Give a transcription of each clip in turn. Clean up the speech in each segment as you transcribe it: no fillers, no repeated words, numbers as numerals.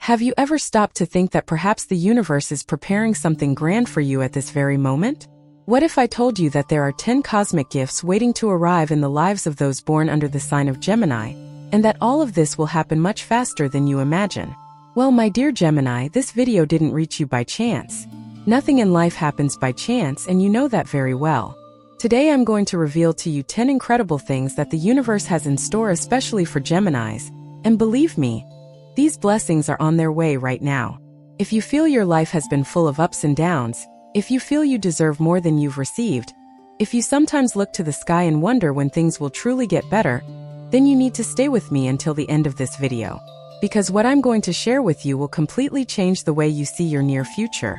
Have you ever stopped to think that perhaps the universe is preparing something grand for you at this very moment? What if I told you that there are 10 cosmic gifts waiting to arrive in the lives of those born under the sign of Gemini, and that all of this will happen much faster than you imagine? Well, my dear Gemini, this video didn't reach you by chance. Nothing in life happens by chance, and you know that very well. Today I'm going to reveal to you 10 incredible things that the universe has in store especially for Geminis, and believe me, these blessings are on their way right now. If you feel your life has been full of ups and downs, if you feel you deserve more than you've received, if you sometimes look to the sky and wonder when things will truly get better, then you need to stay with me until the end of this video. Because what I'm going to share with you will completely change the way you see your near future.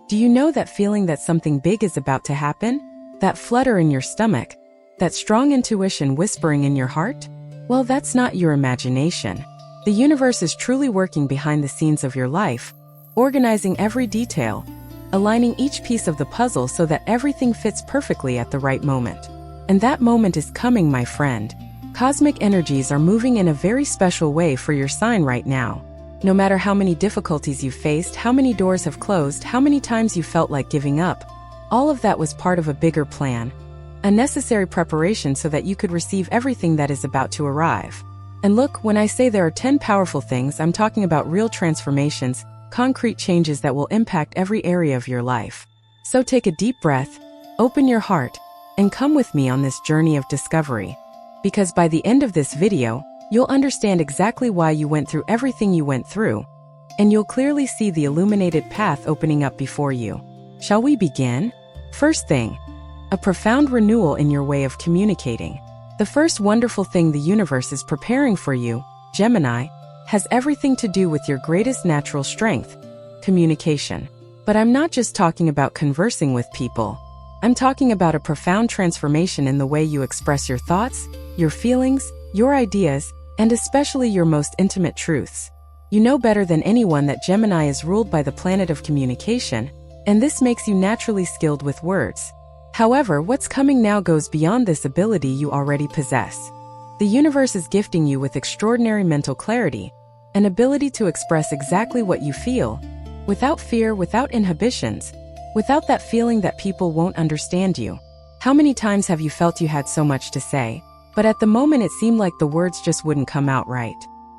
Do you know that feeling that something big is about to happen? That flutter in your stomach? That strong intuition whispering in your heart? Well, that's not your imagination. The universe is truly working behind the scenes of your life, organizing every detail, aligning each piece of the puzzle so that everything fits perfectly at the right moment. And that moment is coming, my friend. Cosmic energies are moving in a very special way for your sign right now. No matter how many difficulties you've faced, how many doors have closed, how many times you felt like giving up, all of that was part of a bigger plan, a necessary preparation so that you could receive everything that is about to arrive. And look, when I say there are 10 powerful things, I'm talking about real transformations, concrete changes that will impact every area of your life. So take a deep breath, open your heart, and come with me on this journey of discovery. Because by the end of this video, you'll understand exactly why you went through everything you went through, and you'll clearly see the illuminated path opening up before you. Shall we begin? First thing, a profound renewal in your way of communicating. The first wonderful thing the universe is preparing for you, Gemini, has everything to do with your greatest natural strength, communication. But I'm not just talking about conversing with people. I'm talking about a profound transformation in the way you express your thoughts, your feelings, your ideas, and especially your most intimate truths. You know better than anyone that Gemini is ruled by the planet of communication, and this makes you naturally skilled with words. However, what's coming now goes beyond this ability you already possess. The universe is gifting you with extraordinary mental clarity, an ability to express exactly what you feel, without fear, without inhibitions, without that feeling that people won't understand you. How many times have you felt you had so much to say, but at the moment it seemed like the words just wouldn't come out right?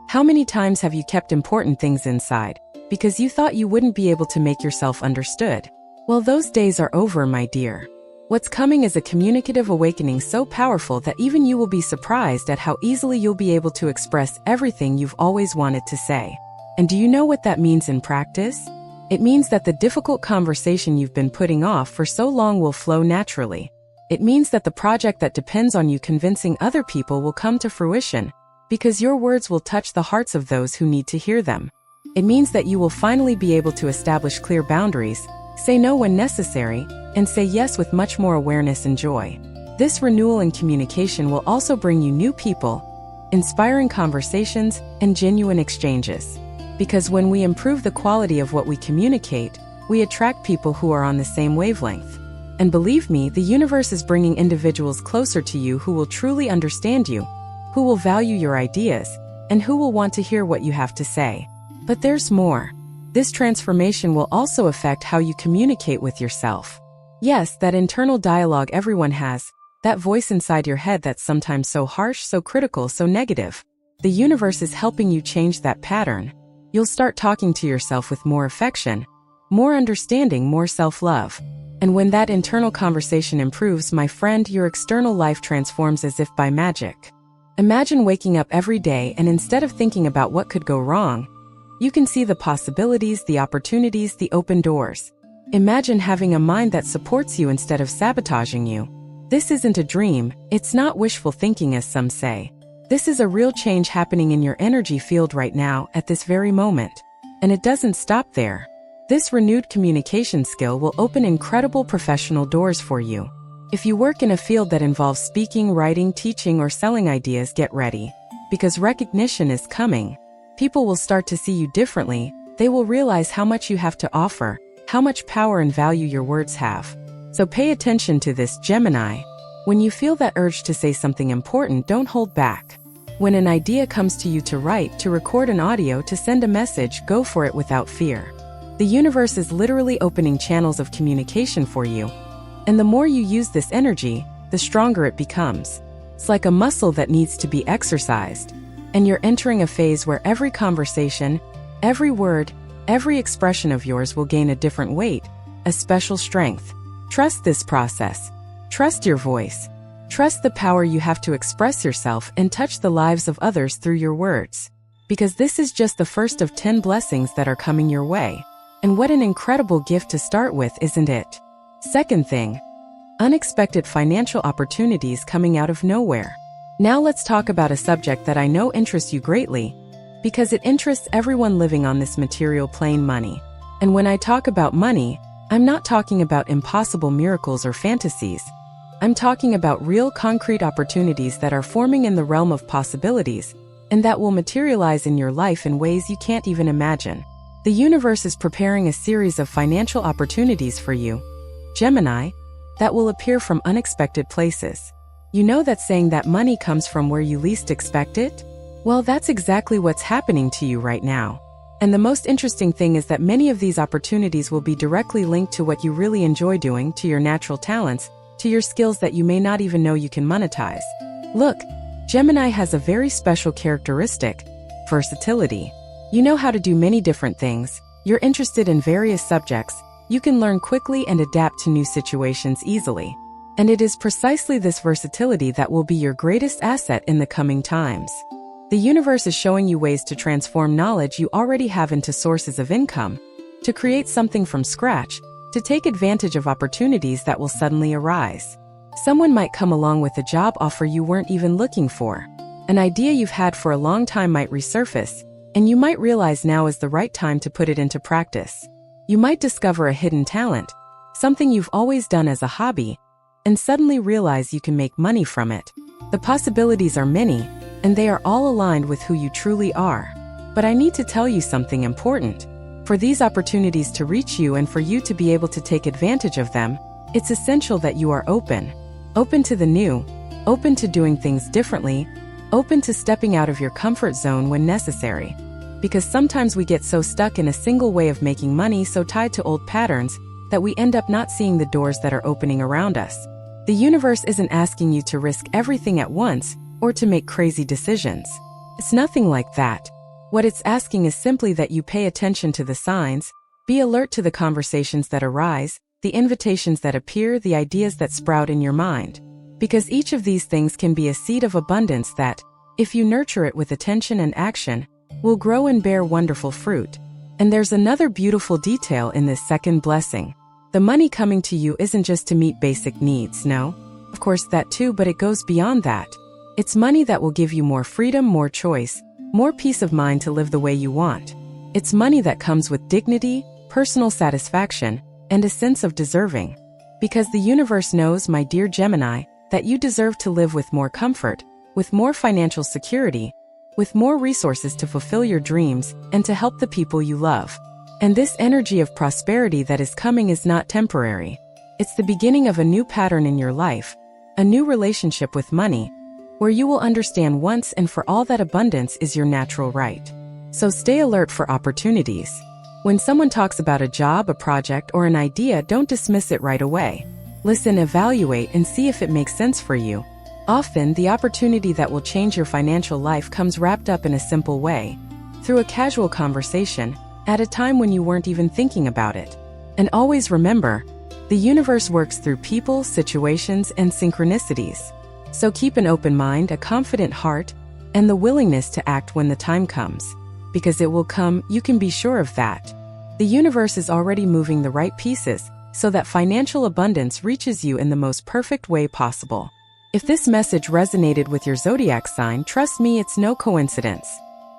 How many times have you kept important things inside, because you thought you wouldn't be able to make yourself understood? Well, those days are over, my dear. What's coming is a communicative awakening so powerful that even you will be surprised at how easily you'll be able to express everything you've always wanted to say. And do you know what that means in practice? It means that the difficult conversation you've been putting off for so long will flow naturally. It means that the project that depends on you convincing other people will come to fruition, because your words will touch the hearts of those who need to hear them. It means that you will finally be able to establish clear boundaries, say no when necessary, and say yes with much more awareness and joy. This renewal in communication will also bring you new people, inspiring conversations, and genuine exchanges. Because when we improve the quality of what we communicate, we attract people who are on the same wavelength. And believe me, the universe is bringing individuals closer to you who will truly understand you, who will value your ideas, and who will want to hear what you have to say. But there's more. This transformation will also affect how you communicate with yourself. Yes, that internal dialogue everyone has, that voice inside your head that's sometimes so harsh, so critical, so negative. The universe is helping you change that pattern. You'll start talking to yourself with more affection, more understanding, more self-love. And when that internal conversation improves, my friend, your external life transforms as if by magic. Imagine waking up every day and instead of thinking about what could go wrong, you can see the possibilities, the opportunities, the open doors. Imagine having a mind that supports you instead of sabotaging you. This isn't a dream, it's not wishful thinking as some say. This is a real change happening in your energy field right now, at this very moment. And it doesn't stop there. This renewed communication skill will open incredible professional doors for you. If you work in a field that involves speaking, writing, teaching, or selling ideas, get ready. Because recognition is coming. People will start to see you differently. They will realize how much you have to offer, how much power and value your words have. So pay attention to this, Gemini. When you feel that urge to say something important, don't hold back. When an idea comes to you to write, to record an audio, to send a message, go for it without fear. The universe is literally opening channels of communication for you. And the more you use this energy, the stronger it becomes. It's like a muscle that needs to be exercised. And you're entering a phase where every conversation, every word, every expression of yours will gain a different weight, a special strength. Trust this process. Trust your voice. Trust the power you have to express yourself and touch the lives of others through your words. Because this is just the first of 10 blessings that are coming your way. And what an incredible gift to start with, isn't it? Second thing, unexpected financial opportunities coming out of nowhere. Now let's talk about a subject that I know interests you greatly, because it interests everyone living on this material plane: money. And when I talk about money, I'm not talking about impossible miracles or fantasies. I'm talking about real concrete opportunities that are forming in the realm of possibilities, and that will materialize in your life in ways you can't even imagine. The universe is preparing a series of financial opportunities for you, Gemini, that will appear from unexpected places. You know that saying that money comes from where you least expect it? Well, that's exactly what's happening to you right now. And the most interesting thing is that many of these opportunities will be directly linked to what you really enjoy doing, to your natural talents, to your skills that you may not even know you can monetize. Look, Gemini has a very special characteristic: versatility. You know how to do many different things. You're interested in various subjects. You can learn quickly and adapt to new situations easily. And it is precisely this versatility that will be your greatest asset in the coming times. The universe is showing you ways to transform knowledge you already have into sources of income, to create something from scratch, to take advantage of opportunities that will suddenly arise. Someone might come along with a job offer you weren't even looking for. An idea you've had for a long time might resurface, and you might realize now is the right time to put it into practice. You might discover a hidden talent, something you've always done as a hobby, and suddenly realize you can make money from it. The possibilities are many, and they are all aligned with who you truly are. But I need to tell you something important. For these opportunities to reach you and for you to be able to take advantage of them, it's essential that you are open. Open to the new, open to doing things differently, open to stepping out of your comfort zone when necessary. Because sometimes we get so stuck in a single way of making money, so tied to old patterns, that we end up not seeing the doors that are opening around us. The universe isn't asking you to risk everything at once or to make crazy decisions. It's nothing like that. What it's asking is simply that you pay attention to the signs, be alert to the conversations that arise, the invitations that appear, the ideas that sprout in your mind. Because each of these things can be a seed of abundance that, if you nurture it with attention and action, will grow and bear wonderful fruit. And there's another beautiful detail in this second blessing. The money coming to you isn't just to meet basic needs, no? Of course that too, but it goes beyond that. It's money that will give you more freedom, more choice, more peace of mind to live the way you want. It's money that comes with dignity, personal satisfaction, and a sense of deserving. Because the universe knows, my dear Gemini, that you deserve to live with more comfort, with more financial security, with more resources to fulfill your dreams and to help the people you love. And this energy of prosperity that is coming is not temporary. It's the beginning of a new pattern in your life, a new relationship with money, where you will understand once and for all that abundance is your natural right. So stay alert for opportunities. When someone talks about a job, a project, or an idea, don't dismiss it right away. Listen, evaluate, and see if it makes sense for you. Often, the opportunity that will change your financial life comes wrapped up in a simple way, through a casual conversation, at a time when you weren't even thinking about it. And always remember, the universe works through people, situations, and synchronicities. So keep an open mind, a confident heart, and the willingness to act when the time comes. Because it will come, you can be sure of that. The universe is already moving the right pieces, so that financial abundance reaches you in the most perfect way possible. If this message resonated with your zodiac sign, trust me, it's no coincidence.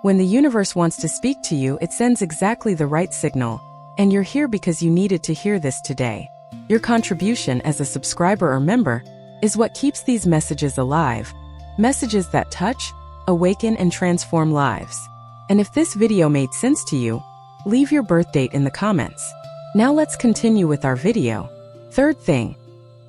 When the universe wants to speak to you, it sends exactly the right signal, and you're here because you needed to hear this today. Your contribution as a subscriber or member is what keeps these messages alive, messages that touch, awaken, and transform lives. And if this video made sense to you, leave your birth date in the comments. Now let's continue with our video. Third thing,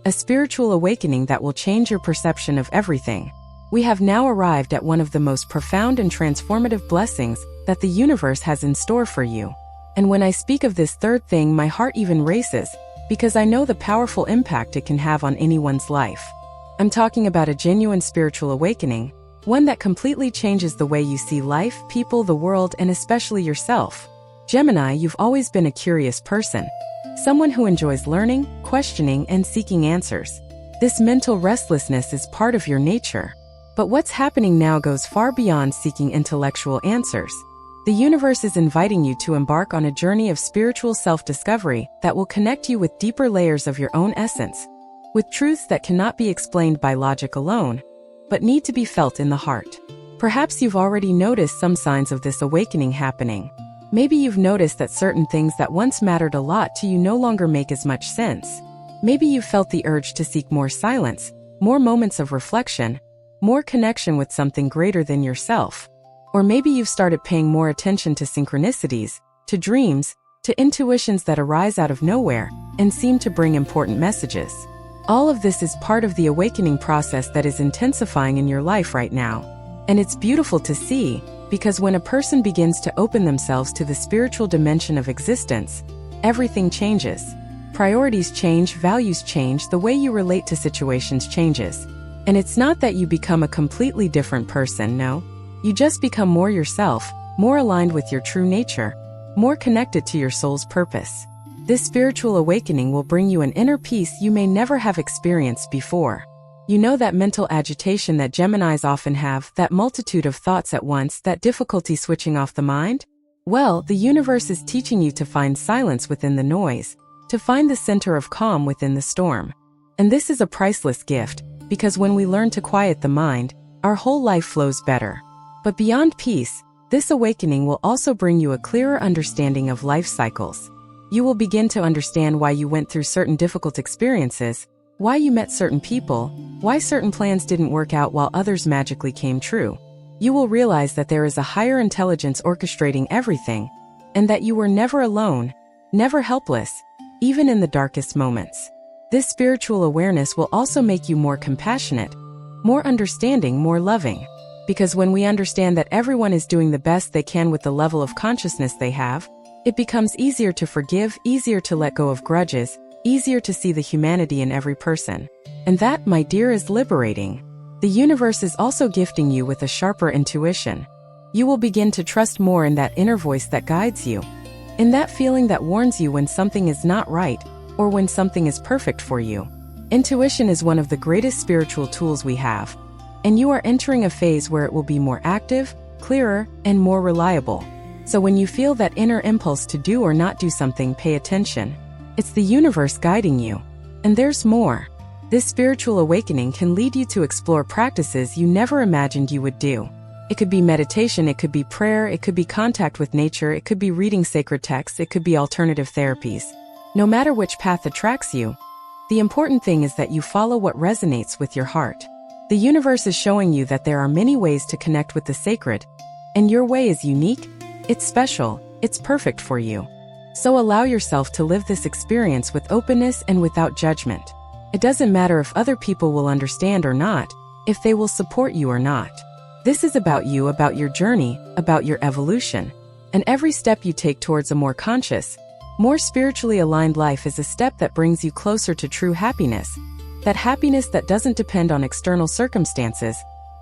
a spiritual awakening that will change your perception of everything. We have now arrived at one of the most profound and transformative blessings that the universe has in store for you. And when I speak of this third thing, my heart even races, because I know the powerful impact it can have on anyone's life. I'm talking about a genuine spiritual awakening, one that completely changes the way you see life, people, the world, and especially yourself. Gemini, you've always been a curious person. Someone who enjoys learning, questioning, and seeking answers. This mental restlessness is part of your nature. But what's happening now goes far beyond seeking intellectual answers. The universe is inviting you to embark on a journey of spiritual self-discovery that will connect you with deeper layers of your own essence, with truths that cannot be explained by logic alone, but need to be felt in the heart. Perhaps you've already noticed some signs of this awakening happening. Maybe you've noticed that certain things that once mattered a lot to you no longer make as much sense. Maybe you've felt the urge to seek more silence, more moments of reflection, more connection with something greater than yourself. Or maybe you've started paying more attention to synchronicities, to dreams, to intuitions that arise out of nowhere and seem to bring important messages. All of this is part of the awakening process that is intensifying in your life right now. And it's beautiful to see, because when a person begins to open themselves to the spiritual dimension of existence, everything changes. Priorities change, values change, the way you relate to situations changes. And it's not that you become a completely different person, no. You just become more yourself, more aligned with your true nature, more connected to your soul's purpose. This spiritual awakening will bring you an inner peace you may never have experienced before. You know that mental agitation that Geminis often have, that multitude of thoughts at once, that difficulty switching off the mind? Well, the universe is teaching you to find silence within the noise, to find the center of calm within the storm. And this is a priceless gift, because when we learn to quiet the mind, our whole life flows better. But beyond peace, this awakening will also bring you a clearer understanding of life cycles. You will begin to understand why you went through certain difficult experiences, why you met certain people, why certain plans didn't work out while others magically came true. You will realize that there is a higher intelligence orchestrating everything, and that you were never alone, never helpless, even in the darkest moments. This spiritual awareness will also make you more compassionate, more understanding, more loving. Because when we understand that everyone is doing the best they can with the level of consciousness they have, it becomes easier to forgive, easier to let go of grudges, easier to see the humanity in every person. And that, my dear, is liberating. The universe is also gifting you with a sharper intuition. You will begin to trust more in that inner voice that guides you, in that feeling that warns you when something is not right, or when something is perfect for you. Intuition is one of the greatest spiritual tools we have, and you are entering a phase where it will be more active, clearer, and more reliable. So when you feel that inner impulse to do or not do something, pay attention. It's the universe guiding you. And there's more. This spiritual awakening can lead you to explore practices you never imagined you would do. It could be meditation, it could be prayer, it could be contact with nature, it could be reading sacred texts, it could be alternative therapies. No matter which path attracts you, the important thing is that you follow what resonates with your heart. The universe is showing you that there are many ways to connect with the sacred, and your way is unique, it's special, it's perfect for you. So allow yourself to live this experience with openness and without judgment. It doesn't matter if other people will understand or not, if they will support you or not. This is about you, about your journey, about your evolution. And every step you take towards a more conscious, more spiritually aligned life is a step that brings you closer to true happiness. That happiness that doesn't depend on external circumstances,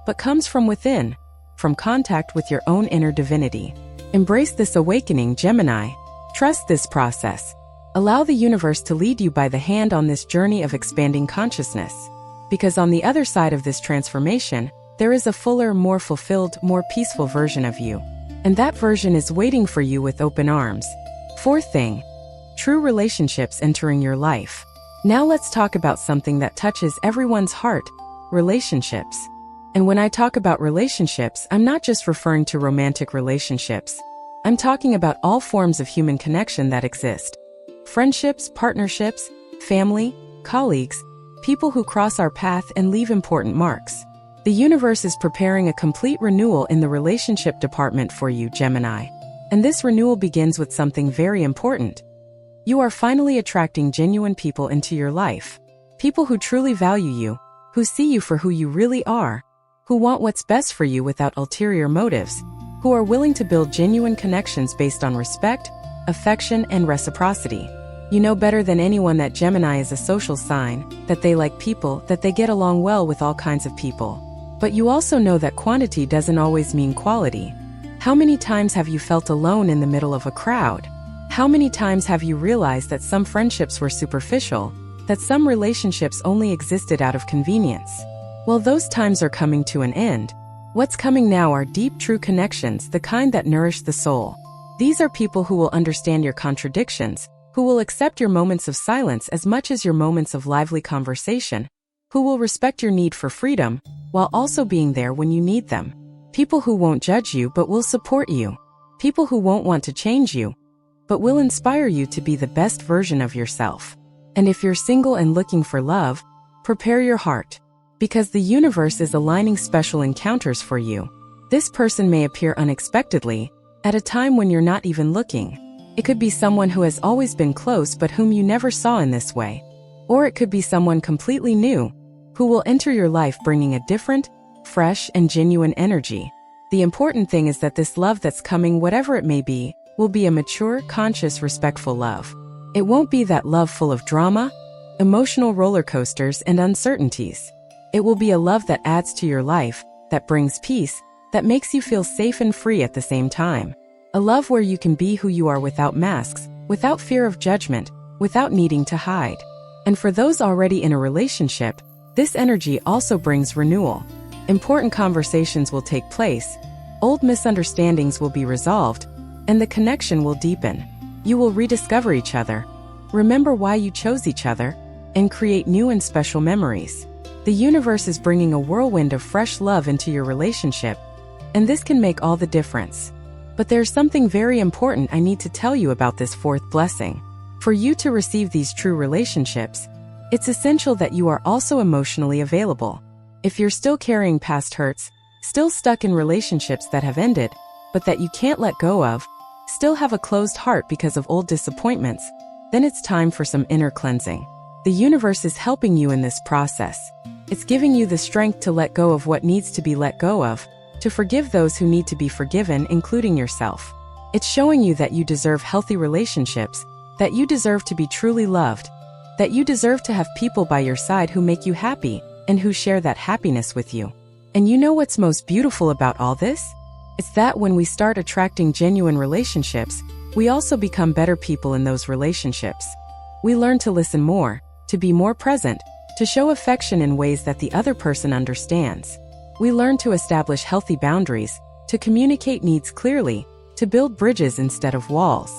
but comes from within, from contact with your own inner divinity. Embrace this awakening, Gemini. Trust this process. Allow the universe to lead you by the hand on this journey of expanding consciousness. Because on the other side of this transformation, there is a fuller, more fulfilled, more peaceful version of you. And that version is waiting for you with open arms. Fourth thing, true relationships entering your life. Now let's talk about something that touches everyone's heart, relationships. And when I talk about relationships, I'm not just referring to romantic relationships. I'm talking about all forms of human connection that exist. Friendships, partnerships, family, colleagues, people who cross our path and leave important marks. The universe is preparing a complete renewal in the relationship department for you, Gemini. And this renewal begins with something very important. You are finally attracting genuine people into your life. People who truly value you, who see you for who you really are, who want what's best for you without ulterior motives, who are willing to build genuine connections based on respect, affection, and reciprocity. You know better than anyone that Gemini is a social sign, that they like people, that they get along well with all kinds of people. But you also know that quantity doesn't always mean quality. How many times have you felt alone in the middle of a crowd? How many times have you realized that some friendships were superficial, that some relationships only existed out of convenience? Well, those times are coming to an end. What's coming now are deep, true connections, the kind that nourish the soul. These are people who will understand your contradictions, who will accept your moments of silence as much as your moments of lively conversation, who will respect your need for freedom, while also being there when you need them. People who won't judge you but will support you. People who won't want to change you, but will inspire you to be the best version of yourself. And if you're single and looking for love, prepare your heart, because the universe is aligning special encounters for you. This person may appear unexpectedly, at a time when you're not even looking. It could be someone who has always been close but whom you never saw in this way. Or it could be someone completely new, who will enter your life bringing a different, fresh, and genuine energy. The important thing is that this love that's coming, whatever it may be, will be a mature, conscious, respectful love. It won't be that love full of drama, emotional roller coasters, and uncertainties. It will be a love that adds to your life, that brings peace, that makes you feel safe and free at the same time. A love where you can be who you are without masks, without fear of judgment, without needing to hide. And for those already in a relationship, this energy also brings renewal. Important conversations will take place, old misunderstandings will be resolved, and the connection will deepen. You will rediscover each other, remember why you chose each other, and create new and special memories. The universe is bringing a whirlwind of fresh love into your relationship, and this can make all the difference. But there's something very important I need to tell you about this fourth blessing. For you to receive these true relationships, it's essential that you are also emotionally available. If you're still carrying past hurts, still stuck in relationships that have ended, but that you can't let go of, still have a closed heart because of old disappointments, then it's time for some inner cleansing. The universe is helping you in this process. It's giving you the strength to let go of what needs to be let go of, to forgive those who need to be forgiven, including yourself. It's showing you that you deserve healthy relationships, that you deserve to be truly loved, that you deserve to have people by your side who make you happy, and who share that happiness with you. And you know what's most beautiful about all this? It's that when we start attracting genuine relationships, we also become better people in those relationships. We learn to listen more, to be more present, to show affection in ways that the other person understands. We learn to establish healthy boundaries, to communicate needs clearly, to build bridges instead of walls.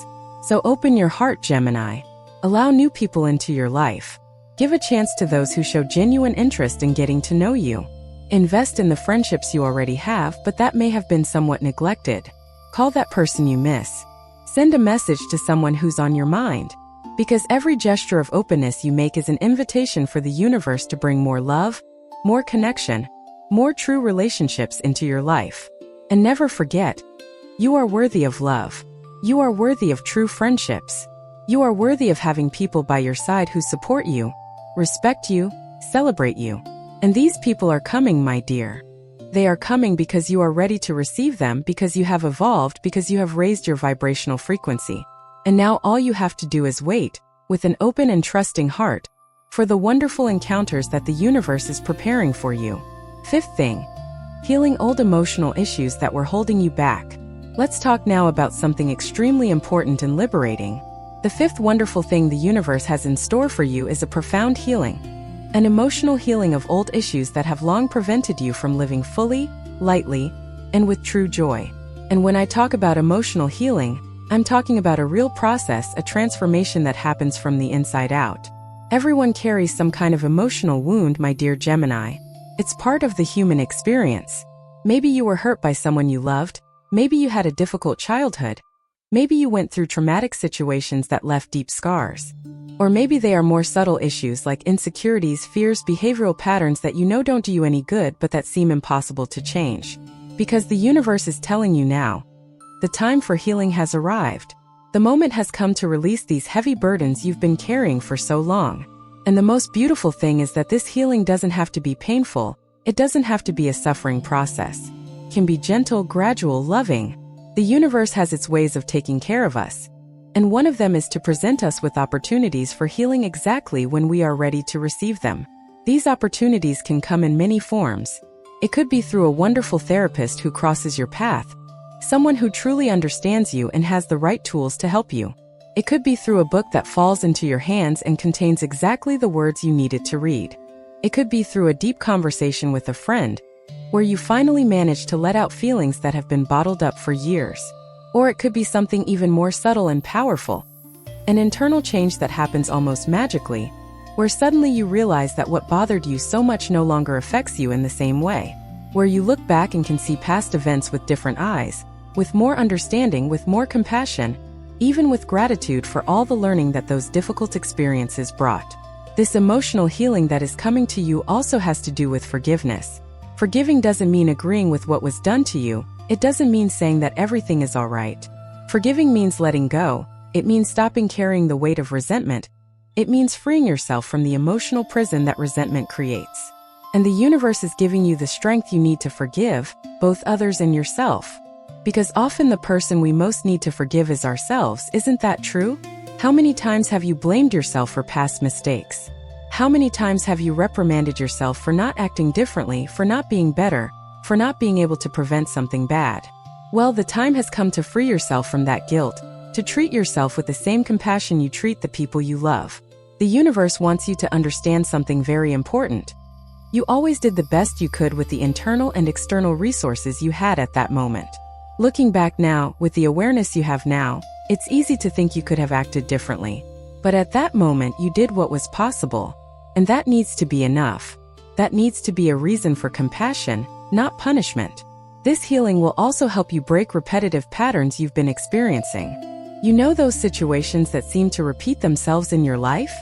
So open your heart, Gemini. Allow new people into your life. Give a chance to those who show genuine interest in getting to know you. Invest in the friendships you already have, but that may have been somewhat neglected. Call that person you miss. Send a message to someone who's on your mind. Because every gesture of openness you make is an invitation for the universe to bring more love, more connection, more true relationships into your life. And never forget, you are worthy of love. You are worthy of true friendships. You are worthy of having people by your side who support you, respect you, celebrate you. And these people are coming, my dear. They are coming because you are ready to receive them, because you have evolved, because you have raised your vibrational frequency. And now all you have to do is wait, with an open and trusting heart, for the wonderful encounters that the universe is preparing for you. Fifth thing, healing old emotional issues that were holding you back. Let's talk now about something extremely important and liberating. The fifth wonderful thing the universe has in store for you is a profound healing. An emotional healing of old issues that have long prevented you from living fully, lightly, and with true joy. And when I talk about emotional healing, I'm talking about a real process, a transformation that happens from the inside out. Everyone carries some kind of emotional wound, my dear Gemini. It's part of the human experience. Maybe you were hurt by someone you loved. Maybe you had a difficult childhood. Maybe you went through traumatic situations that left deep scars. Or maybe they are more subtle issues like insecurities, fears, behavioral patterns that you know don't do you any good but that seem impossible to change. Because the universe is telling you now, the time for healing has arrived. The moment has come to release these heavy burdens you've been carrying for so long. And the most beautiful thing is that this healing doesn't have to be painful. It doesn't have to be a suffering process. It can be gentle, gradual, loving. The universe has its ways of taking care of us, and one of them is to present us with opportunities for healing exactly when we are ready to receive them. These opportunities can come in many forms. It could be through a wonderful therapist who crosses your path, someone who truly understands you and has the right tools to help you. It could be through a book that falls into your hands and contains exactly the words you needed to read. It could be through a deep conversation with a friend, where you finally manage to let out feelings that have been bottled up for years. Or it could be something even more subtle and powerful, an internal change that happens almost magically, where suddenly you realize that what bothered you so much no longer affects you in the same way, where you look back and can see past events with different eyes, with more understanding, with more compassion, even with gratitude for all the learning that those difficult experiences brought. This emotional healing that is coming to you also has to do with forgiveness. Forgiving doesn't mean agreeing with what was done to you. It doesn't mean saying that everything is all right. Forgiving means letting go. It means stopping carrying the weight of resentment. It means freeing yourself from the emotional prison that resentment creates. And the universe is giving you the strength you need to forgive, both others and yourself. Because often the person we most need to forgive is ourselves, isn't that true? How many times have you blamed yourself for past mistakes? How many times have you reprimanded yourself for not acting differently, for not being better, for not being able to prevent something bad? Well, the time has come to free yourself from that guilt, to treat yourself with the same compassion you treat the people you love. The universe wants you to understand something very important. You always did the best you could with the internal and external resources you had at that moment. Looking back now, with the awareness you have now, it's easy to think you could have acted differently. But at that moment you did what was possible. And that needs to be enough. That needs to be a reason for compassion, not punishment. This healing will also help you break repetitive patterns you've been experiencing. You know those situations that seem to repeat themselves in your life?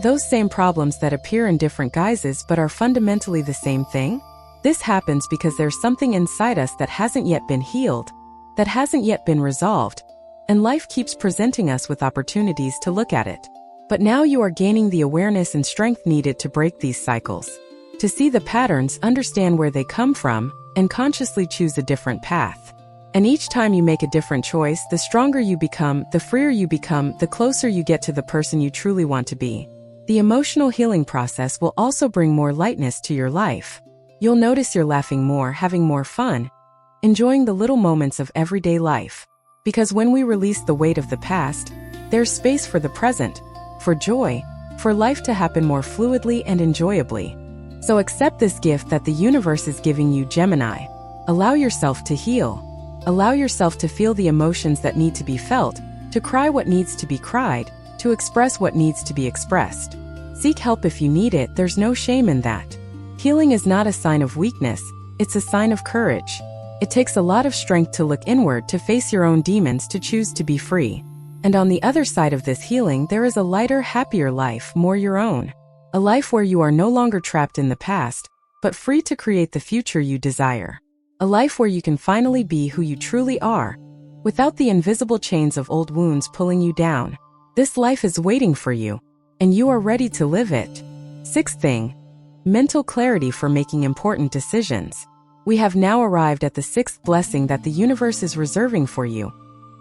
Those same problems that appear in different guises but are fundamentally the same thing? This happens because there's something inside us that hasn't yet been healed, that hasn't yet been resolved, and life keeps presenting us with opportunities to look at it. But now you are gaining the awareness and strength needed to break these cycles, to see the patterns, understand where they come from, and consciously choose a different path. And each time you make a different choice, the stronger you become, the freer you become, the closer you get to the person you truly want to be. The emotional healing process will also bring more lightness to your life. You'll notice you're laughing more, having more fun, enjoying the little moments of everyday life. Because when we release the weight of the past, there's space for the present, for joy, for life to happen more fluidly and enjoyably. So accept this gift that the universe is giving you, Gemini. Allow yourself to heal. Allow yourself to feel the emotions that need to be felt, to cry what needs to be cried, to express what needs to be expressed. Seek help if you need it, there's no shame in that. Healing is not a sign of weakness, it's a sign of courage. It takes a lot of strength to look inward, to face your own demons, to choose to be free. And on the other side of this healing, there is a lighter, happier life, more your own. A life where you are no longer trapped in the past, but free to create the future you desire. A life where you can finally be who you truly are, without the invisible chains of old wounds pulling you down. This life is waiting for you, and you are ready to live it. Sixth thing, mental clarity for making important decisions. We have now arrived at the sixth blessing that the universe is reserving for you.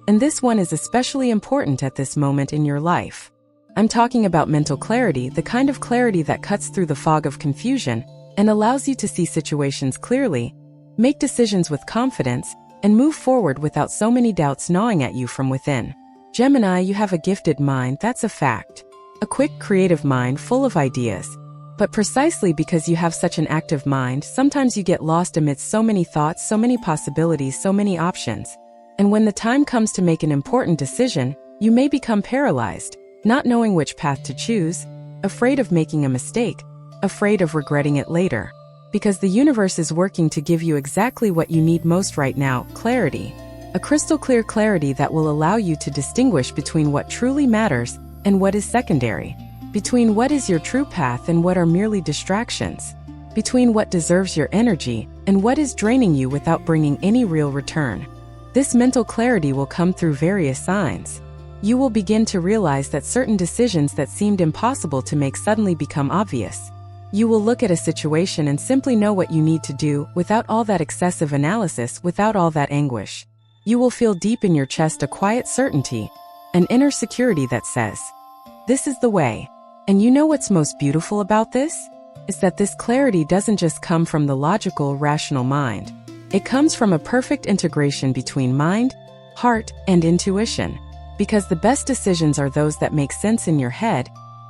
And this one is especially important at this moment in your life. I'm talking about mental clarity, the kind of clarity that cuts through the fog of confusion and allows you to see situations clearly, make decisions with confidence, and move forward without so many doubts gnawing at you from within. Gemini, you have a gifted mind, that's a fact. A quick, creative mind full of ideas. But precisely because you have such an active mind, sometimes you get lost amidst so many thoughts, so many possibilities, so many options. And when the time comes to make an important decision, you may become paralyzed, not knowing which path to choose, afraid of making a mistake, afraid of regretting it later. Because the universe is working to give you exactly what you need most right now, clarity. A crystal clear clarity that will allow you to distinguish between what truly matters and what is secondary. Between what is your true path and what are merely distractions. Between what deserves your energy and what is draining you without bringing any real return. This mental clarity will come through various signs. You will begin to realize that certain decisions that seemed impossible to make suddenly become obvious. You will look at a situation and simply know what you need to do without all that excessive analysis, without all that anguish. You will feel deep in your chest a quiet certainty, an inner security that says, "This is the way." And you know what's most beautiful about this? Is that this clarity doesn't just come from the logical, rational mind. It comes from a perfect integration between mind, heart, and intuition. Because the best decisions are those that make sense in your head,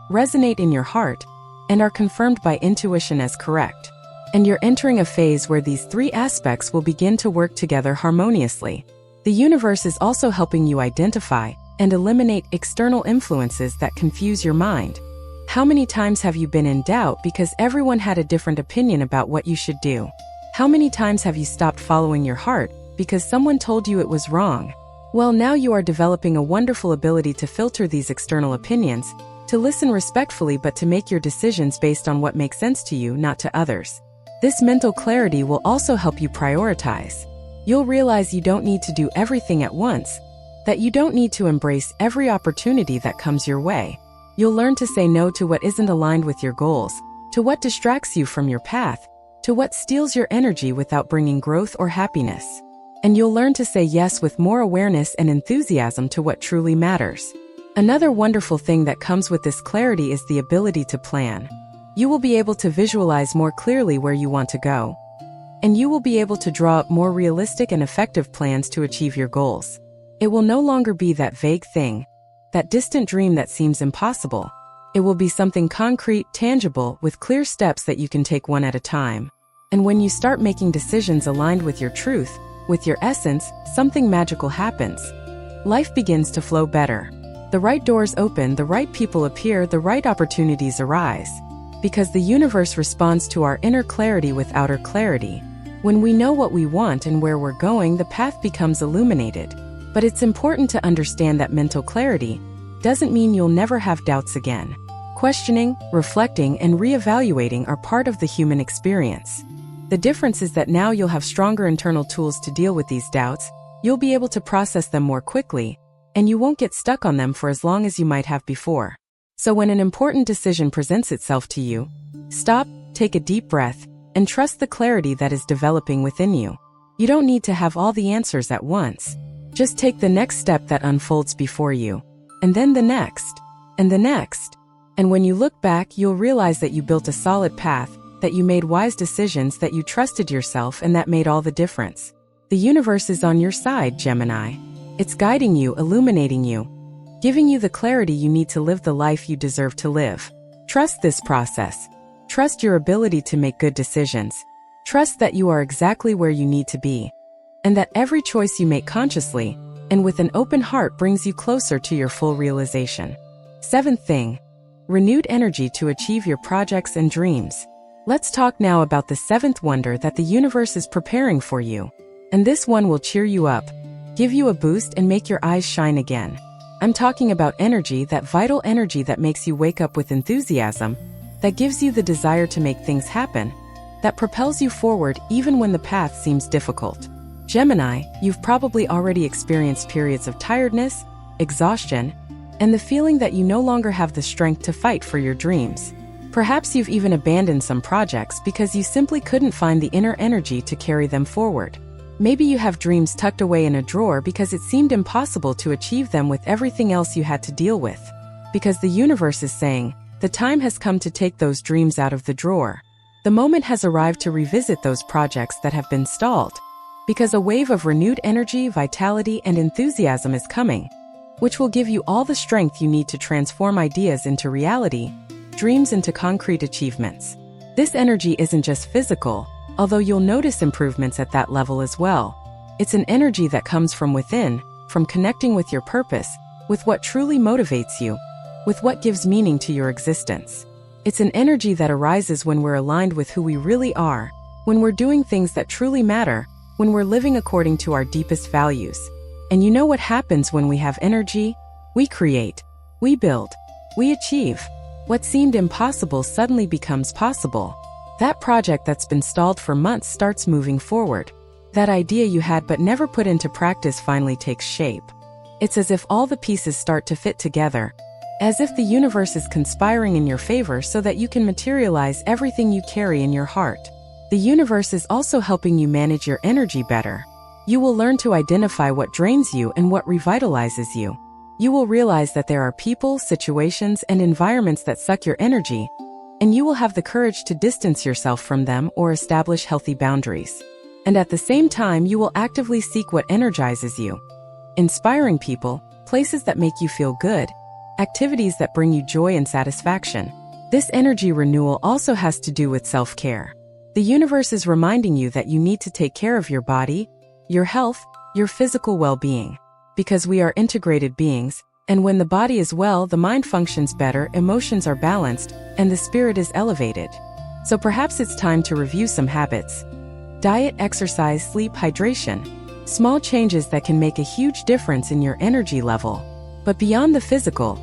resonate in your heart, and are confirmed by intuition as correct. And you're entering a phase where these three aspects will begin to work together harmoniously. The universe is also helping you identify and eliminate external influences that confuse your mind. How many times have you been in doubt because everyone had a different opinion about what you should do? How many times have you stopped following your heart because someone told you it was wrong? Well, now you are developing a wonderful ability to filter these external opinions, to listen respectfully but to make your decisions based on what makes sense to you, not to others. This mental clarity will also help you prioritize. You'll realize you don't need to do everything at once, that you don't need to embrace every opportunity that comes your way. You'll learn to say no to what isn't aligned with your goals, to what distracts you from your path, to what steals your energy without bringing growth or happiness. And you'll learn to say yes with more awareness and enthusiasm to what truly matters. Another wonderful thing that comes with this clarity is the ability to plan. You will be able to visualize more clearly where you want to go. And you will be able to draw up more realistic and effective plans to achieve your goals. It will no longer be that vague thing, that distant dream that seems impossible. It will be something concrete, tangible, with clear steps that you can take one at a time. And when you start making decisions aligned with your truth, with your essence, something magical happens. Life begins to flow better. The right doors open, the right people appear, the right opportunities arise. Because the universe responds to our inner clarity with outer clarity. When we know what we want and where we're going, the path becomes illuminated. But it's important to understand that mental clarity doesn't mean you'll never have doubts again. Questioning, reflecting, and reevaluating are part of the human experience. The difference is that now you'll have stronger internal tools to deal with these doubts, you'll be able to process them more quickly, and you won't get stuck on them for as long as you might have before. So when an important decision presents itself to you, stop, take a deep breath, and trust the clarity that is developing within you. You don't need to have all the answers at once. Just take the next step that unfolds before you, and then the next, and the next. And when you look back, you'll realize that you built a solid path, that you made wise decisions, that you trusted yourself, and that made all the difference. The universe is on your side, Gemini. It's guiding you, illuminating you, giving you the clarity you need to live the life you deserve to live. Trust this process. Trust your ability to make good decisions. Trust that you are exactly where you need to be, and that every choice you make consciously and with an open heart brings you closer to your full realization. Seventh thing, renewed energy to achieve your projects and dreams. Let's talk now about the seventh wonder that the universe is preparing for you. And this one will cheer you up, give you a boost, and make your eyes shine again. I'm talking about energy, that vital energy that makes you wake up with enthusiasm, that gives you the desire to make things happen, that propels you forward even when the path seems difficult. Gemini, you've probably already experienced periods of tiredness, exhaustion, and the feeling that you no longer have the strength to fight for your dreams. Perhaps you've even abandoned some projects because you simply couldn't find the inner energy to carry them forward. Maybe you have dreams tucked away in a drawer because it seemed impossible to achieve them with everything else you had to deal with. Because the universe is saying, the time has come to take those dreams out of the drawer. The moment has arrived to revisit those projects that have been stalled. Because a wave of renewed energy, vitality, and enthusiasm is coming, which will give you all the strength you need to transform ideas into reality, dreams into concrete achievements. This energy isn't just physical, although you'll notice improvements at that level as well. It's an energy that comes from within, from connecting with your purpose, with what truly motivates you, with what gives meaning to your existence. It's an energy that arises when we're aligned with who we really are, when we're doing things that truly matter, when we're living according to our deepest values. And you know what happens when we have energy? We create, we build, we achieve. What seemed impossible suddenly becomes possible. That project that's been stalled for months starts moving forward. That idea you had but never put into practice finally takes shape. It's as if all the pieces start to fit together, as if the universe is conspiring in your favor so that you can materialize everything you carry in your heart. The universe is also helping you manage your energy better. You will learn to identify what drains you and what revitalizes you. You will realize that there are people, situations, and environments that suck your energy, and you will have the courage to distance yourself from them or establish healthy boundaries. And at the same time, you will actively seek what energizes you. Inspiring people, places that make you feel good, activities that bring you joy and satisfaction. This energy renewal also has to do with self-care. The universe is reminding you that you need to take care of your body, your health, your physical well-being. Because we are integrated beings, and when the body is well, the mind functions better, emotions are balanced, and the spirit is elevated. So perhaps it's time to review some habits. Diet, exercise, sleep, hydration. Small changes that can make a huge difference in your energy level. But beyond the physical,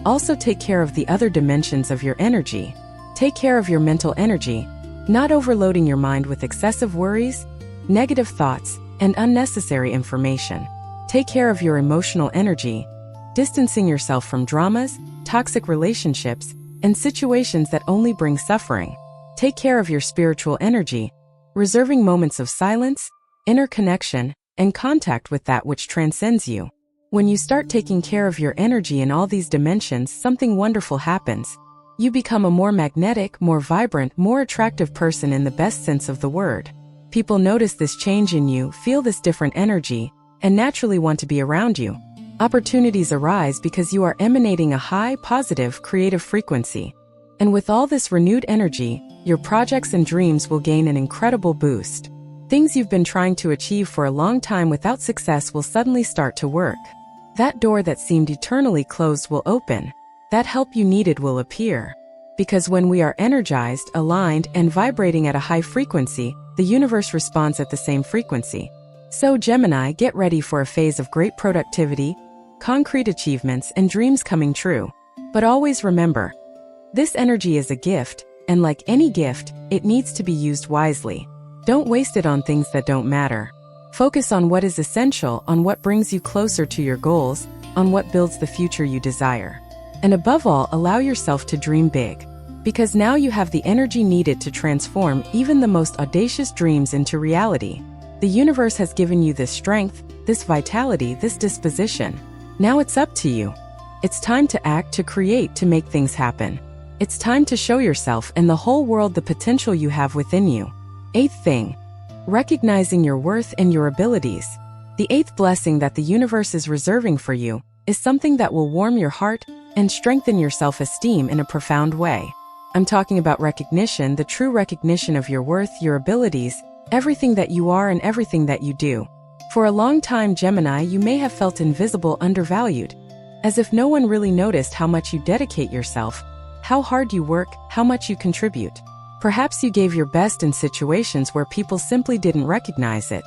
also take care of the other dimensions of your energy. Take care of your mental energy, not overloading your mind with excessive worries, negative thoughts, and unnecessary information. Take care of your emotional energy, distancing yourself from dramas, toxic relationships, and situations that only bring suffering. Take care of your spiritual energy, reserving moments of silence, inner connection, and contact with that which transcends you. When you start taking care of your energy in all these dimensions, something wonderful happens. You become a more magnetic, more vibrant, more attractive person in the best sense of the word. People notice this change in you, feel this different energy, and naturally want to be around you. Opportunities arise because you are emanating a high, positive, creative frequency. And with all this renewed energy, your projects and dreams will gain an incredible boost. Things you've been trying to achieve for a long time without success will suddenly start to work. That door that seemed eternally closed will open. That help you needed will appear. Because when we are energized, aligned, and vibrating at a high frequency, the universe responds at the same frequency. So Gemini, get ready for a phase of great productivity, concrete achievements, and dreams coming true. But always remember, this energy is a gift, and like any gift, it needs to be used wisely. Don't waste it on things that don't matter. Focus on what is essential, on what brings you closer to your goals, on what builds the future you desire. And above all, allow yourself to dream big. Because now you have the energy needed to transform even the most audacious dreams into reality. The universe has given you this strength, this vitality, this disposition. Now it's up to you. It's time to act, to create, to make things happen. It's time to show yourself and the whole world the potential you have within you. Eighth thing, recognizing your worth and your abilities. The eighth blessing that the universe is reserving for you is something that will warm your heart and strengthen your self-esteem in a profound way. I'm talking about recognition, the true recognition of your worth, your abilities, everything that you are and everything that you do. For a long time, Gemini, you may have felt invisible, undervalued, as if no one really noticed how much you dedicate yourself, how hard you work, how much you contribute. Perhaps you gave your best in situations where people simply didn't recognize it.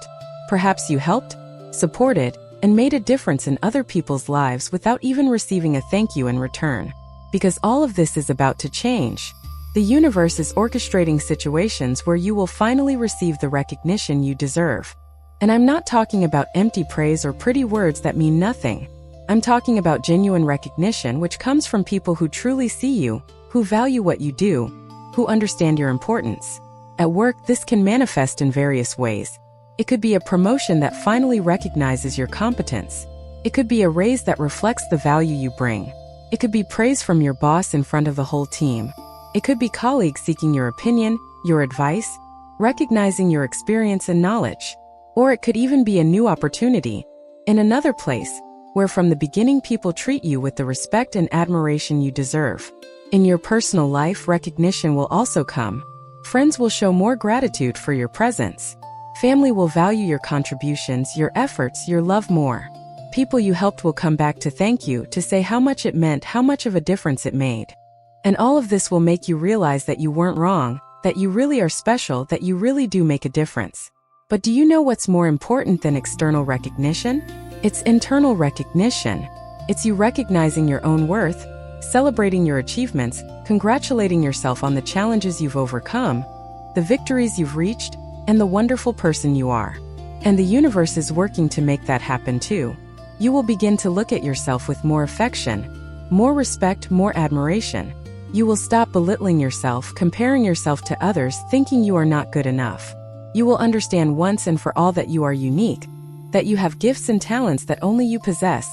Perhaps you helped, supported, and made a difference in other people's lives without even receiving a thank you in return. Because all of this is about to change. The universe is orchestrating situations where you will finally receive the recognition you deserve. And I'm not talking about empty praise or pretty words that mean nothing. I'm talking about genuine recognition which comes from people who truly see you, who value what you do, who understand your importance. At work, this can manifest in various ways. It could be a promotion that finally recognizes your competence. It could be a raise that reflects the value you bring. It could be praise from your boss in front of the whole team. It could be colleagues seeking your opinion, your advice, recognizing your experience and knowledge. Or it could even be a new opportunity in another place, where from the beginning people treat you with the respect and admiration you deserve. In your personal life, recognition will also come. Friends will show more gratitude for your presence. Family will value your contributions, your efforts, your love more. People you helped will come back to thank you, to say how much it meant, how much of a difference it made. And all of this will make you realize that you weren't wrong, that you really are special, that you really do make a difference. But do you know what's more important than external recognition? It's internal recognition. It's you recognizing your own worth, celebrating your achievements, congratulating yourself on the challenges you've overcome, the victories you've reached, and the wonderful person you are. And the universe is working to make that happen too. You will begin to look at yourself with more affection, more respect, more admiration. You will stop belittling yourself, comparing yourself to others, thinking you are not good enough. You will understand once and for all that you are unique, that you have gifts and talents that only you possess,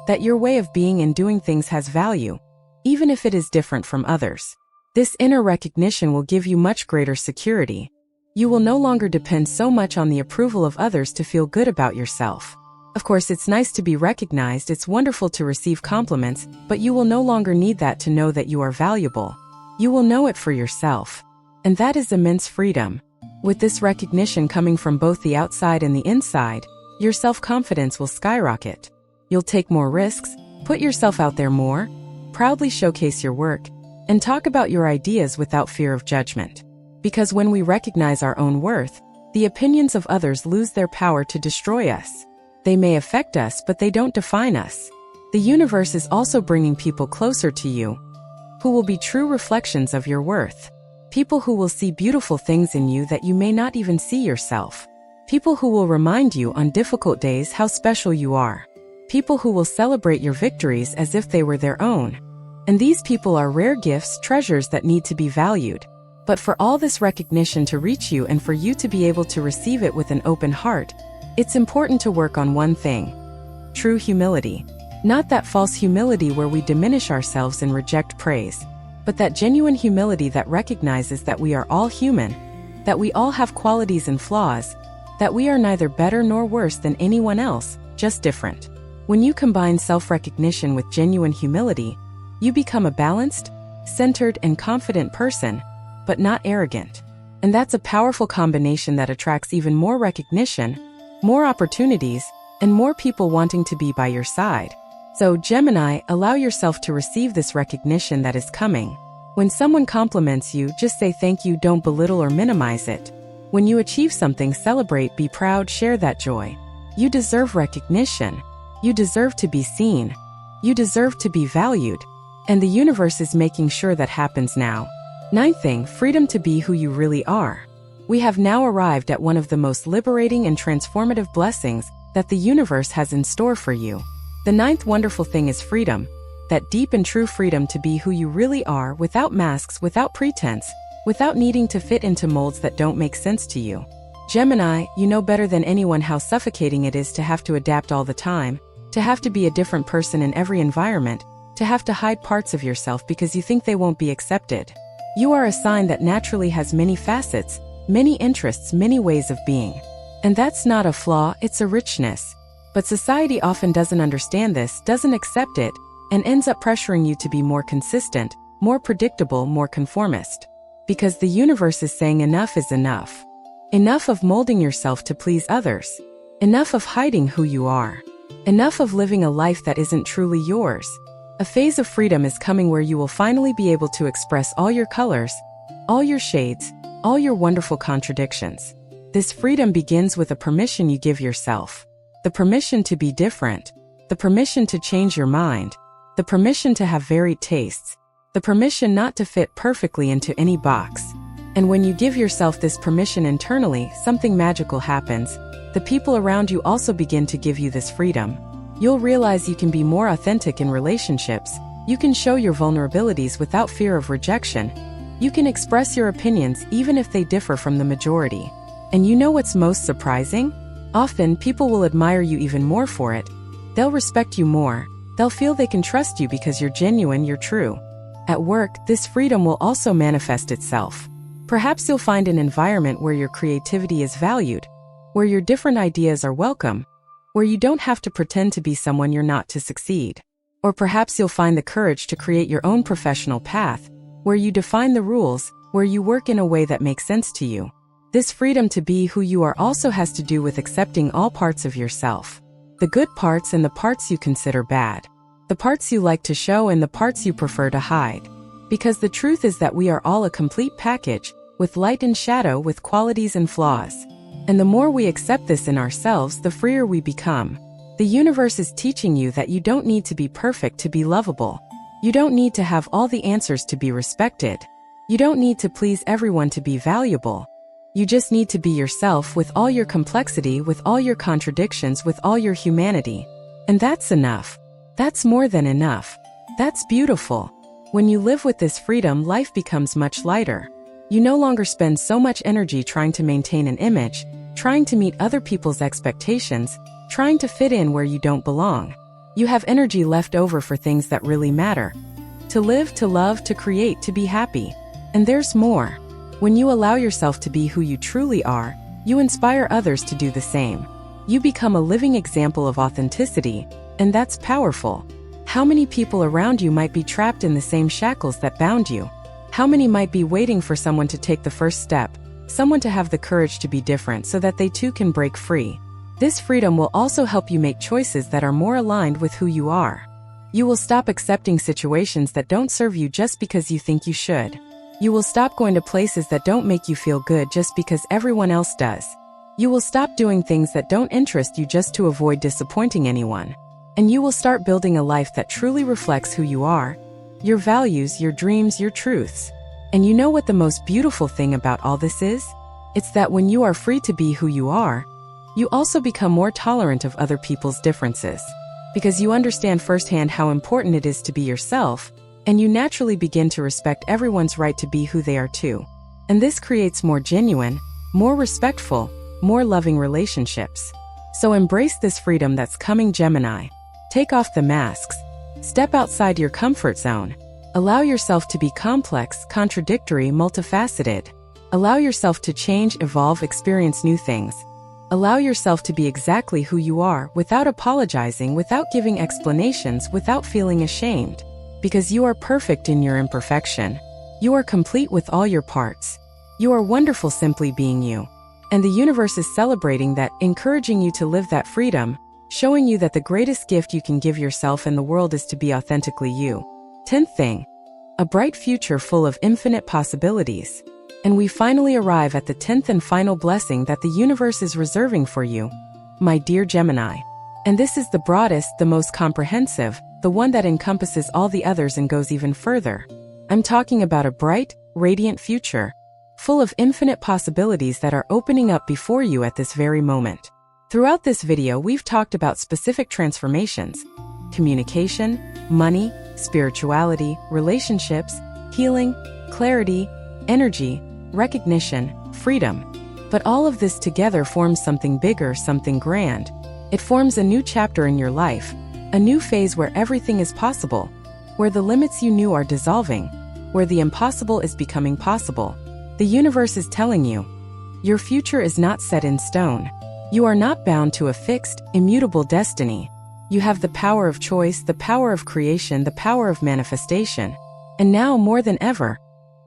that your way of being and doing things has value, even if it is different from others. This inner recognition will give you much greater security. You will no longer depend so much on the approval of others to feel good about yourself. Of course, it's nice to be recognized, it's wonderful to receive compliments, but you will no longer need that to know that you are valuable. You will know it for yourself. And that is immense freedom. With this recognition coming from both the outside and the inside, your self-confidence will skyrocket. You'll take more risks, put yourself out there more, proudly showcase your work, and talk about your ideas without fear of judgment. Because when we recognize our own worth, the opinions of others lose their power to destroy us. They may affect us, but they don't define us. The universe is also bringing people closer to you, who will be true reflections of your worth. People who will see beautiful things in you that you may not even see yourself. People who will remind you on difficult days how special you are. People who will celebrate your victories as if they were their own. And these people are rare gifts, treasures that need to be valued. But for all this recognition to reach you and for you to be able to receive it with an open heart, it's important to work on one thing: true humility. Not that false humility where we diminish ourselves and reject praise, but that genuine humility that recognizes that we are all human, that we all have qualities and flaws, that we are neither better nor worse than anyone else, just different. When you combine self-recognition with genuine humility, you become a balanced, centered, and confident person, but not arrogant. And that's a powerful combination that attracts even more recognition, more opportunities, and more people wanting to be by your side. So, Gemini, allow yourself to receive this recognition that is coming. When someone compliments you, just say thank you, don't belittle or minimize it. When you achieve something, celebrate, be proud, share that joy. You deserve recognition. You deserve to be seen. You deserve to be valued. And the universe is making sure that happens now. Ninth thing, freedom to be who you really are. We have now arrived at one of the most liberating and transformative blessings that the universe has in store for you. The ninth wonderful thing is freedom, that deep and true freedom to be who you really are, without masks, without pretense, without needing to fit into molds that don't make sense to you. Gemini, you know better than anyone how suffocating it is to have to adapt all the time, to have to be a different person in every environment, to have to hide parts of yourself because you think they won't be accepted. You are a sign that naturally has many facets, many interests, many ways of being. And that's not a flaw, it's a richness. But society often doesn't understand this, doesn't accept it, and ends up pressuring you to be more consistent, more predictable, more conformist. Because the universe is saying enough is enough. Enough of molding yourself to please others. Enough of hiding who you are. Enough of living a life that isn't truly yours. A phase of freedom is coming where you will finally be able to express all your colors, all your shades, all your wonderful contradictions. This freedom begins with a permission you give yourself. The permission to be different. The permission to change your mind. The permission to have varied tastes. The permission not to fit perfectly into any box. And when you give yourself this permission internally, something magical happens. The people around you also begin to give you this freedom. You'll realize you can be more authentic in relationships. You can show your vulnerabilities without fear of rejection. You can express your opinions even if they differ from the majority. And you know what's most surprising? Often, people will admire you even more for it. They'll respect you more. They'll feel they can trust you because you're genuine, you're true. At work, this freedom will also manifest itself. Perhaps you'll find an environment where your creativity is valued, where your different ideas are welcome, where you don't have to pretend to be someone you're not to succeed. Or perhaps you'll find the courage to create your own professional path, where you define the rules, where you work in a way that makes sense to you. This freedom to be who you are also has to do with accepting all parts of yourself. The good parts and the parts you consider bad. The parts you like to show and the parts you prefer to hide. Because the truth is that we are all a complete package, with light and shadow, with qualities and flaws. And the more we accept this in ourselves, the freer we become. The universe is teaching you that you don't need to be perfect to be lovable. You don't need to have all the answers to be respected. You don't need to please everyone to be valuable. You just need to be yourself with all your complexity, with all your contradictions, with all your humanity. And that's enough. That's more than enough. That's beautiful. When you live with this freedom, life becomes much lighter. You no longer spend so much energy trying to maintain an image, trying to meet other people's expectations, trying to fit in where you don't belong. You have energy left over for things that really matter. To live, to love, to create, to be happy. And there's more. When you allow yourself to be who you truly are, you inspire others to do the same. You become a living example of authenticity, and that's powerful. How many people around you might be trapped in the same shackles that bound you? How many might be waiting for someone to take the first step, someone to have the courage to be different so that they too can break free? This freedom will also help you make choices that are more aligned with who you are. You will stop accepting situations that don't serve you just because you think you should. You will stop going to places that don't make you feel good just because everyone else does. You will stop doing things that don't interest you just to avoid disappointing anyone. And you will start building a life that truly reflects who you are, your values, your dreams, your truths. And you know what the most beautiful thing about all this is? It's that when you are free to be who you are, you also become more tolerant of other people's differences. Because you understand firsthand how important it is to be yourself, and you naturally begin to respect everyone's right to be who they are too. And this creates more genuine, more respectful, more loving relationships. So embrace this freedom that's coming, Gemini. Take off the masks. Step outside your comfort zone. Allow yourself to be complex, contradictory, multifaceted. Allow yourself to change, evolve, experience new things. Allow yourself to be exactly who you are without apologizing, without giving explanations, without feeling ashamed. Because you are perfect in your imperfection. You are complete with all your parts. You are wonderful simply being you. And the universe is celebrating that, encouraging you to live that freedom, showing you that the greatest gift you can give yourself and the world is to be authentically you. 10th thing. A bright future full of infinite possibilities. And we finally arrive at the 10th and final blessing that the universe is reserving for you, my dear Gemini. And this is the broadest, the most comprehensive, the one that encompasses all the others and goes even further. I'm talking about a bright, radiant future, full of infinite possibilities that are opening up before you at this very moment. Throughout this video, we've talked about specific transformations: communication, money, spirituality, relationships, healing, clarity, energy, recognition, freedom. But all of this together forms something bigger, something grand. It forms a new chapter in your life, a new phase where everything is possible, where the limits you knew are dissolving, where the impossible is becoming possible. The universe is telling you, your future is not set in stone. You are not bound to a fixed, immutable destiny. You have the power of choice, the power of creation, the power of manifestation. And now more than ever,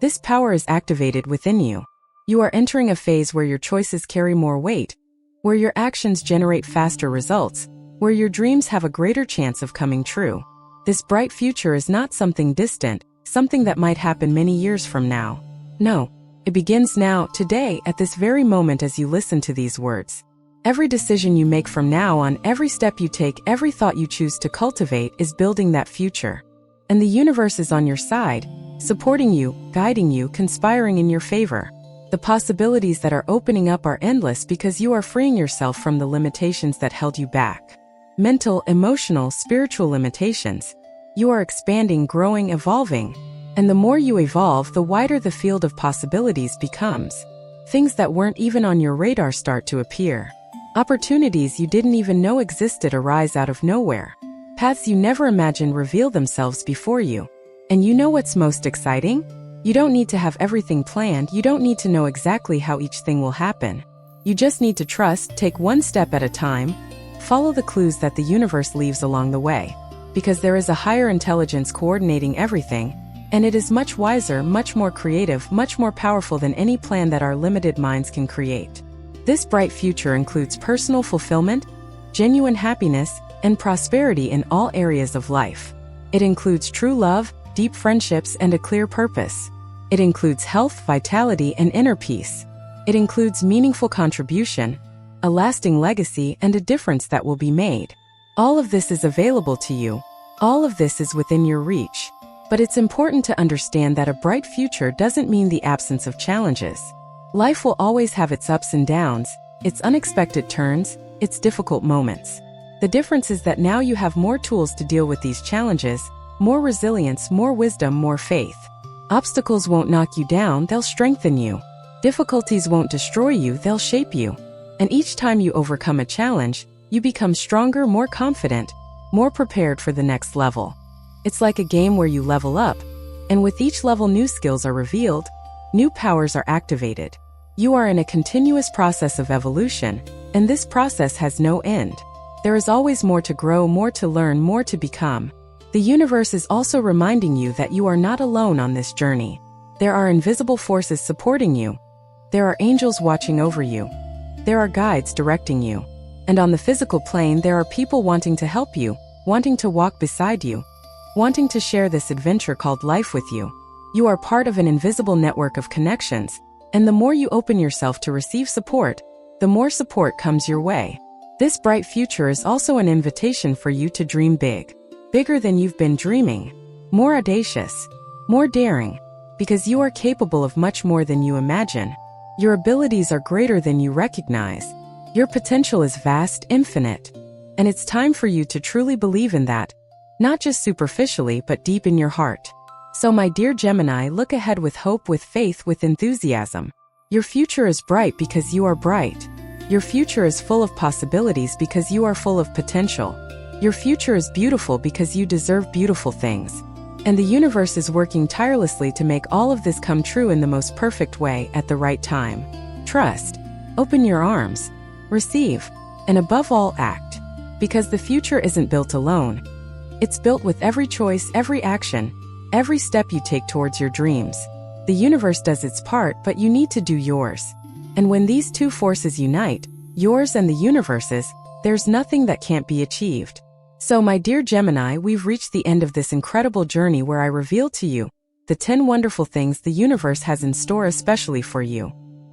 this power is activated within you. You are entering a phase where your choices carry more weight, where your actions generate faster results, where your dreams have a greater chance of coming true. This bright future is not something distant, something that might happen many years from now. No, it begins now, today, at this very moment as you listen to these words. Every decision you make from now on, every step you take, every thought you choose to cultivate is building that future. And the universe is on your side, supporting you, guiding you, conspiring in your favor. The possibilities that are opening up are endless because you are freeing yourself from the limitations that held you back. Mental, emotional, spiritual limitations. You are expanding, growing, evolving. And the more you evolve, the wider the field of possibilities becomes. Things that weren't even on your radar start to appear. Opportunities you didn't even know existed arise out of nowhere. Paths you never imagined reveal themselves before you. And you know what's most exciting? You don't need to have everything planned, you don't need to know exactly how each thing will happen. You just need to trust, take one step at a time, follow the clues that the universe leaves along the way. Because there is a higher intelligence coordinating everything, and it is much wiser, much more creative, much more powerful than any plan that our limited minds can create. This bright future includes personal fulfillment, genuine happiness, and prosperity in all areas of life. It includes true love, deep friendships, and a clear purpose. It includes health, vitality, and inner peace. It includes meaningful contribution, a lasting legacy, and a difference that will be made. All of this is available to you. All of this is within your reach. But it's important to understand that a bright future doesn't mean the absence of challenges. Life will always have its ups and downs, its unexpected turns, its difficult moments. The difference is that now you have more tools to deal with these challenges, more resilience, more wisdom, more faith. Obstacles won't knock you down, they'll strengthen you. Difficulties won't destroy you, they'll shape you. And each time you overcome a challenge, you become stronger, more confident, more prepared for the next level. It's like a game where you level up, and with each level new skills are revealed, new powers are activated. You are in a continuous process of evolution, and this process has no end. There is always more to grow, more to learn, more to become. The universe is also reminding you that you are not alone on this journey. There are invisible forces supporting you. There are angels watching over you. There are guides directing you. And on the physical plane, there are people wanting to help you, wanting to walk beside you, wanting to share this adventure called life with you. You are part of an invisible network of connections, and the more you open yourself to receive support, the more support comes your way. This bright future is also an invitation for you to dream big. Bigger than you've been dreaming, more audacious, more daring, because you are capable of much more than you imagine. Your abilities are greater than you recognize. Your potential is vast, infinite, and it's time for you to truly believe in that, not just superficially but deep in your heart. So my dear Gemini, look ahead with hope, with faith, with enthusiasm. Your future is bright because you are bright. Your future is full of possibilities because you are full of potential. Your future is beautiful because you deserve beautiful things. And the universe is working tirelessly to make all of this come true in the most perfect way at the right time. Trust. Open your arms. Receive. And above all, act. Because the future isn't built alone. It's built with every choice, every action, every step you take towards your dreams. The universe does its part, but you need to do yours. And when these two forces unite, yours and the universe's, there's nothing that can't be achieved. So my dear Gemini, we've reached the end of this incredible journey where I reveal to you the 10 wonderful things the universe has in store especially for you.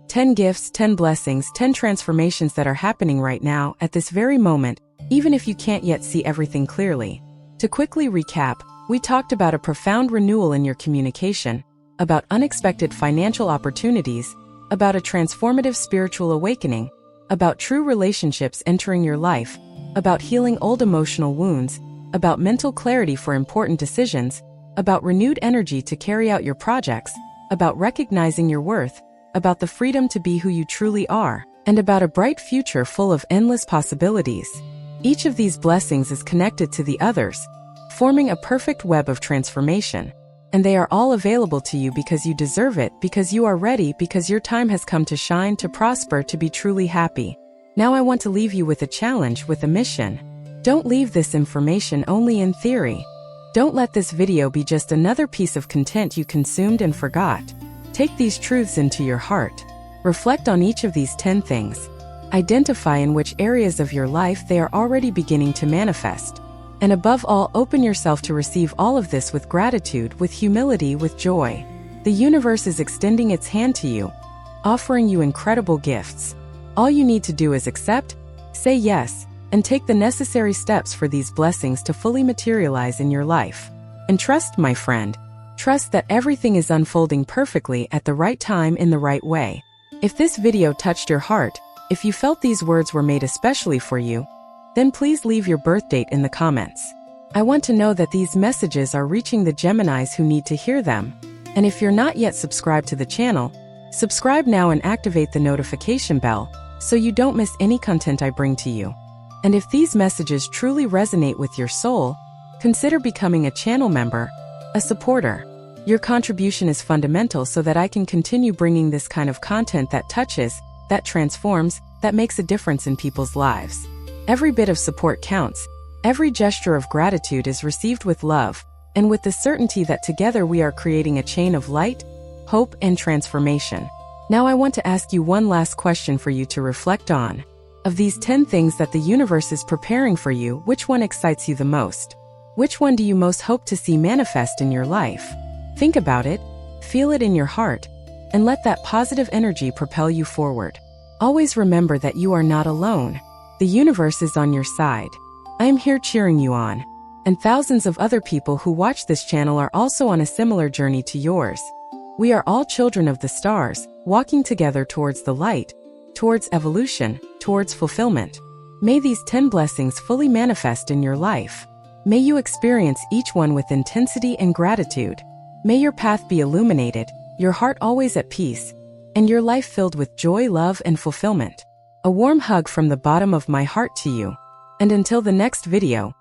10 gifts, 10 blessings, 10 transformations that are happening right now at this very moment, even if you can't yet see everything clearly. To quickly recap, we talked about a profound renewal in your communication, about unexpected financial opportunities, about a transformative spiritual awakening, about true relationships entering your life, about healing old emotional wounds, about mental clarity for important decisions, about renewed energy to carry out your projects, about recognizing your worth, about the freedom to be who you truly are, and about a bright future full of endless possibilities. Each of these blessings is connected to the others, forming a perfect web of transformation. And they are all available to you because you deserve it, because you are ready, because your time has come to shine, to prosper, to be truly happy. Now I want to leave you with a challenge, with a mission. Don't leave this information only in theory. Don't let this video be just another piece of content you consumed and forgot. Take these truths into your heart. Reflect on each of these 10 things. Identify in which areas of your life they are already beginning to manifest. And above all, open yourself to receive all of this with gratitude, with humility, with joy. The universe is extending its hand to you, offering you incredible gifts. All you need to do is accept, say yes, and take the necessary steps for these blessings to fully materialize in your life. And trust, my friend, trust that everything is unfolding perfectly at the right time in the right way. If this video touched your heart, if you felt these words were made especially for you, then please leave your birth date in the comments. I want to know that these messages are reaching the Geminis who need to hear them. And if you're not yet subscribed to the channel, subscribe now and activate the notification bell so you don't miss any content I bring to you. And if these messages truly resonate with your soul, consider becoming a channel member, a supporter. Your contribution is fundamental so that I can continue bringing this kind of content that touches, that transforms, that makes a difference in people's lives. Every bit of support counts. Every gesture of gratitude is received with love, and with the certainty that together we are creating a chain of light, hope, and transformation. Now I want to ask you one last question for you to reflect on. Of these 10 things that the universe is preparing for you, which one excites you the most? Which one do you most hope to see manifest in your life? Think about it, feel it in your heart, and let that positive energy propel you forward. Always remember that you are not alone. The universe is on your side. I am here cheering you on. And thousands of other people who watch this channel are also on a similar journey to yours. We are all children of the stars, walking together towards the light, towards evolution, towards fulfillment. May these 10 blessings fully manifest in your life. May you experience each one with intensity and gratitude. May your path be illuminated, your heart always at peace, and your life filled with joy, love, and fulfillment. A warm hug from the bottom of my heart to you. And until the next video,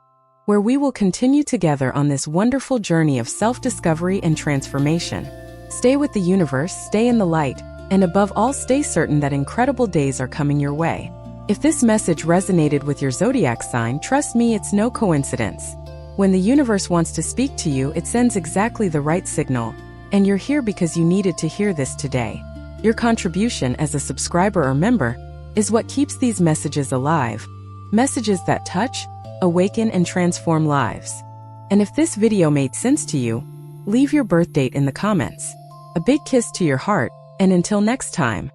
where we will continue together on this wonderful journey of self-discovery and transformation. Stay with the universe, stay in the light, and above all, stay certain that incredible days are coming your way. If this message resonated with your zodiac sign, trust me, it's no coincidence. When the universe wants to speak to you, it sends exactly the right signal, and you're here because you needed to hear this today. Your contribution as a subscriber or member is what keeps these messages alive. Messages that touch, awaken, and transform lives. And if this video made sense to you, leave your birth date in the comments. A big kiss to your heart, and until next time.